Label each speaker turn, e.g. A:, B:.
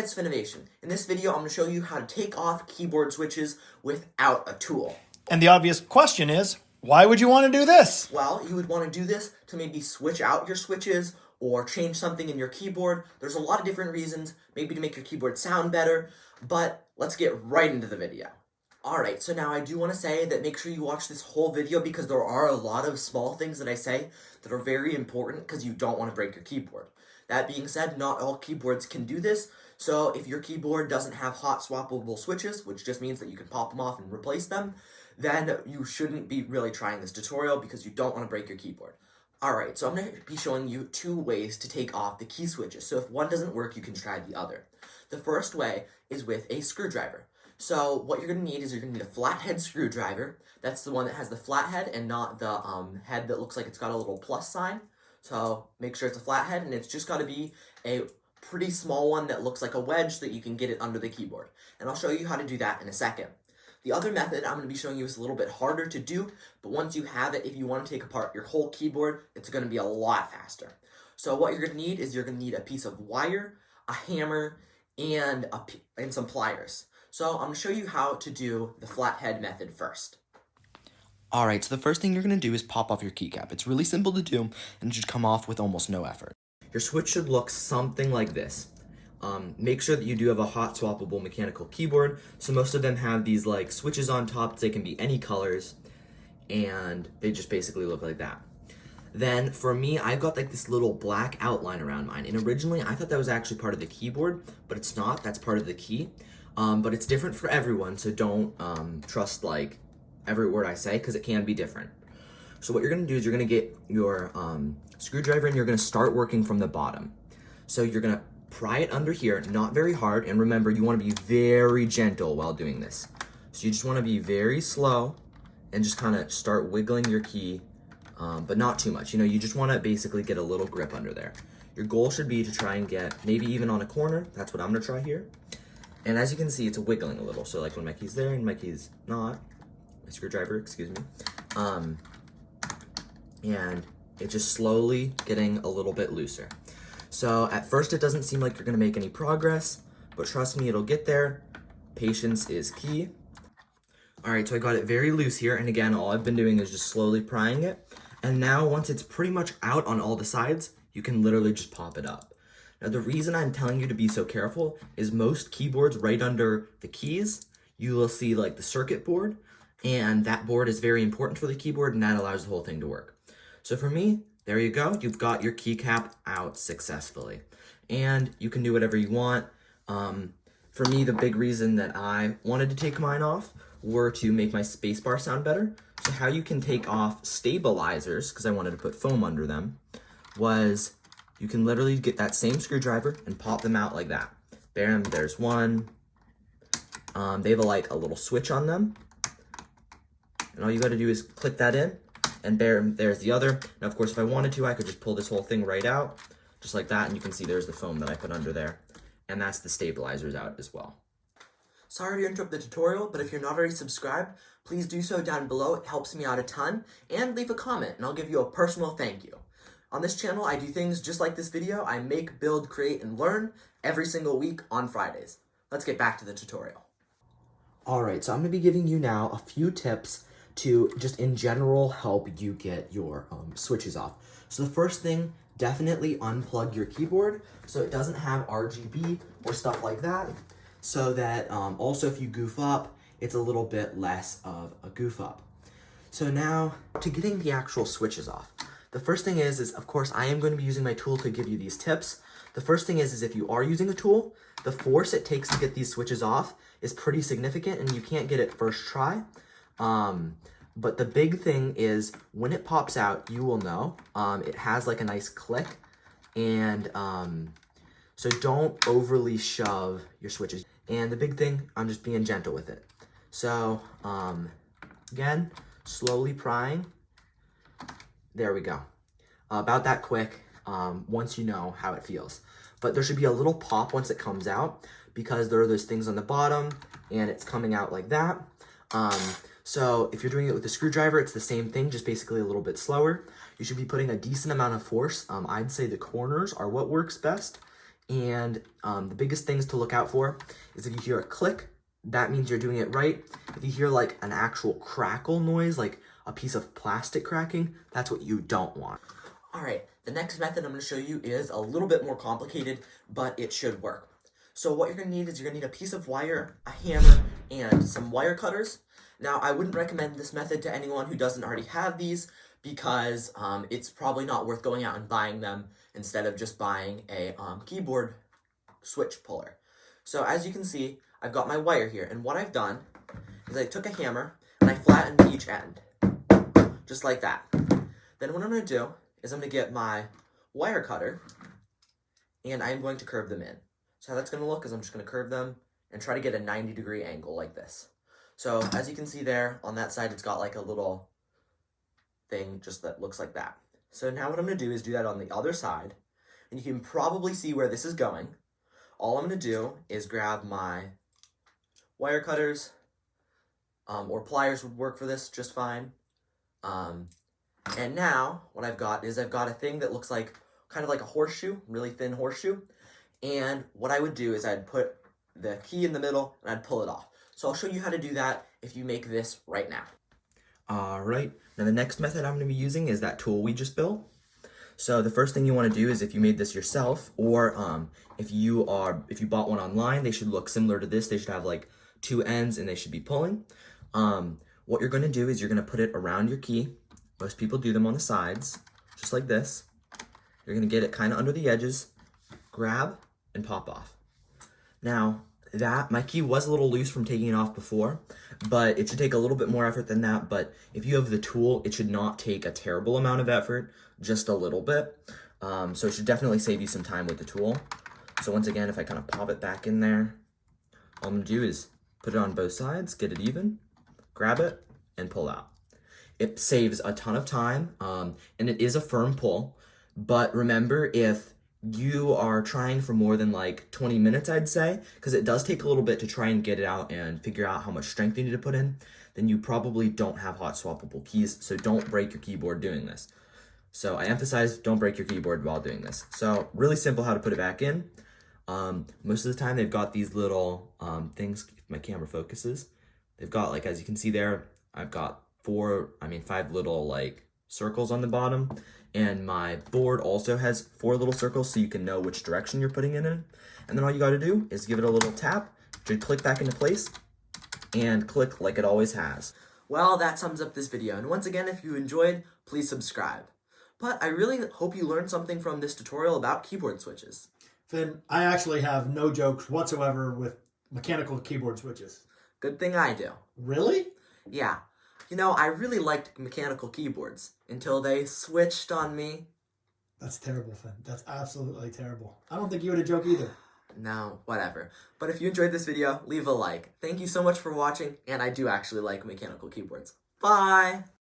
A: it's Finnovation. In this video, I'm going to show you how to take off keyboard switches without a tool.
B: And the obvious question is, why would you want to do this?
A: Well, you would want to do this to maybe switch out your switches or change something in your keyboard. There's a lot of different reasons, maybe to make your keyboard sound better, but let's get right into the video. Alright, so now I do want to say that make sure you watch this whole video because there are a lot of small things that I say that are very important because you don't want to break your keyboard. That being said, not all keyboards can do this, so if your keyboard doesn't have hot swappable switches, which just means that you can pop them off and replace them, then you shouldn't be really trying this tutorial because you don't want to break your keyboard. Alright, so I'm going to be showing you two ways to take off the key switches, so if one doesn't work, you can try the other. The first way is with a screwdriver. So what you're going to need is you're going to need a flathead screwdriver. That's the one that has the flathead and not the head that looks like it's got a little plus sign. So make sure it's a flathead, and it's just got to be a pretty small one that looks like a wedge so that you can get it under the keyboard. And I'll show you how to do that in a second. The other method I'm going to be showing you is a little bit harder to do, but once you have it, if you want to take apart your whole keyboard, it's going to be a lot faster. So what you're going to need is you're going to need a piece of wire, a hammer, and some pliers. So I'm going to show you how to do the flathead method first. Alright, so the first thing you're going to do is pop off your keycap. It's really simple to do, and it should come off with almost no effort. Your switch should look something like this. Make sure that you do have a hot swappable mechanical keyboard. So most of them have these like switches on top. They can be any colors, and they just basically look like that. Then for me, I've got like this little black outline around mine. And originally I thought that was actually part of the keyboard, but it's not. That's part of the key. But it's different for everyone, so don't trust like every word I say because it can be different. So what you're going to do is you're going to get your screwdriver and you're going to start working from the bottom. So you're going to pry it under here, not very hard, and remember you want to be very gentle while doing this. So you just want to be very slow and just kind of start wiggling your key, but not too much. You just want to basically get a little grip under there. Your goal should be to try and get maybe even on a corner. That's what I'm going to try here. And as you can see, it's wiggling a little. So like when my key's there and my key's not, my screwdriver, excuse me. And it's just slowly getting a little bit looser. So at first it doesn't seem like you're gonna make any progress, but trust me, it'll get there. Patience is key. All right, so I got it very loose here. And again, all I've been doing is just slowly prying it. And now once it's pretty much out on all the sides, you can literally just pop it up. Now the reason I'm telling you to be so careful is most keyboards right under the keys, you will see like the circuit board, and that board is very important for the keyboard, and that allows the whole thing to work. So for me, there you go. You've got your keycap out successfully. And you can do whatever you want. For me, the big reason that I wanted to take mine off were to make my spacebar sound better. So how you can take off stabilizers, because I wanted to put foam under them, was you can literally get that same screwdriver and pop them out like that. Bam, there's one. They have like a little switch on them. And all you got to do is click that in, and there's the other. Now, of course, if I wanted to, I could just pull this whole thing right out, just like that, and you can see there's the foam that I put under there. And that's the stabilizers out as well. Sorry to interrupt the tutorial, but if you're not already subscribed, please do so down below. It helps me out a ton. And leave a comment, and I'll give you a personal thank you. On this channel, I do things just like this video. I make, build, create, and learn every single week on Fridays. Let's get back to the tutorial. Alright, so I'm going to be giving you now a few tips to just in general help you get your switches off. So the first thing, definitely unplug your keyboard so it doesn't have RGB or stuff like that, so that also if you goof up, it's a little bit less of a goof up. So now to getting the actual switches off. The first thing is of course I am going to be using my tool to give you these tips. The first thing is if you are using a tool, the force it takes to get these switches off is pretty significant and you can't get it first try. But the big thing is when it pops out, you will know. It has like a nice click, and so don't overly shove your switches. And the big thing, I'm just being gentle with it. So again, slowly prying. There we go. About that quick, once you know how it feels. But there should be a little pop once it comes out because there are those things on the bottom and it's coming out like that. So if you're doing it with a screwdriver, it's the same thing, just basically a little bit slower. You should be putting a decent amount of force. I'd say the corners are what works best. And the biggest things to look out for is if you hear a click, that means you're doing it right. If you hear like an actual crackle noise, like a piece of plastic cracking, that's what you don't want. All right, the next method I'm gonna show you is a little bit more complicated, but it should work. So what you're gonna need is you're gonna need a piece of wire, a hammer, and some wire cutters. Now, I wouldn't recommend this method to anyone who doesn't already have these because it's probably not worth going out and buying them instead of just buying a keyboard switch puller. So as you can see, I've got my wire here, and what I've done is I took a hammer and I flattened each end, just like that. Then what I'm gonna do is I'm gonna get my wire cutter and I'm going to curve them in. So how that's gonna look is I'm just gonna curve them and try to get a 90-degree angle like this. So as you can see there, on that side, it's got like a little thing just that looks like that. So now what I'm gonna do is do that on the other side, and you can probably see where this is going. All I'm gonna do is grab my wire cutters, or pliers would work for this just fine. And now what I've got is I've got a thing that looks like kind of like a horseshoe, really thin horseshoe. And what I would do is I'd put the key in the middle and I'd pull it off. So I'll show you how to do that if you make this right now. All right, now the next method I'm gonna be using is that tool we just built. So the first thing you wanna do is if you made this yourself, or if you bought one online, they should look similar to this. They should have like two ends and they should be pulling. What you're gonna do is you're gonna put it around your key. Most people do them on the sides, just like this. You're gonna get it kind of under the edges, grab, and pop off. Now, my key was a little loose from taking it off before, but it should take a little bit more effort than that. But if you have the tool, it should not take a terrible amount of effort, just a little bit. So it should definitely save you some time with the tool. So once again, if I kind of pop it back in there, all I'm gonna do is put it on both sides, get it even, grab it, and pull out. It saves a ton of time, and it is a firm pull. But remember, if you are trying for more than like 20 minutes, I'd say, because it does take a little bit to try and get it out and figure out how much strength you need to put in, then you probably don't have hot swappable keys, so don't break your keyboard doing this. So I emphasize, don't break your keyboard while doing this. So really simple how to put it back in. Most of the time they've got these little things, if my camera focuses, they've got, like, as you can see there, I've got 5 little like circles on the bottom, and my board also has 4 little circles so you can know which direction you're putting it in. And then all you got to do is give it a little tap, it should click back into place and click like it always has. Well, that sums up this video, and once again, if you enjoyed, please subscribe. But I really hope you learned something from this tutorial about keyboard switches.
B: Finn, I actually have no jokes whatsoever with mechanical keyboard switches.
A: Good thing I do.
B: Really?
A: Yeah. You know, I really liked mechanical keyboards until they switched on me.
B: That's terrible, Finn. That's absolutely terrible. I don't think you had a joke either.
A: No, whatever. But if you enjoyed this video, leave a like. Thank you so much for watching, and I do actually like mechanical keyboards. Bye!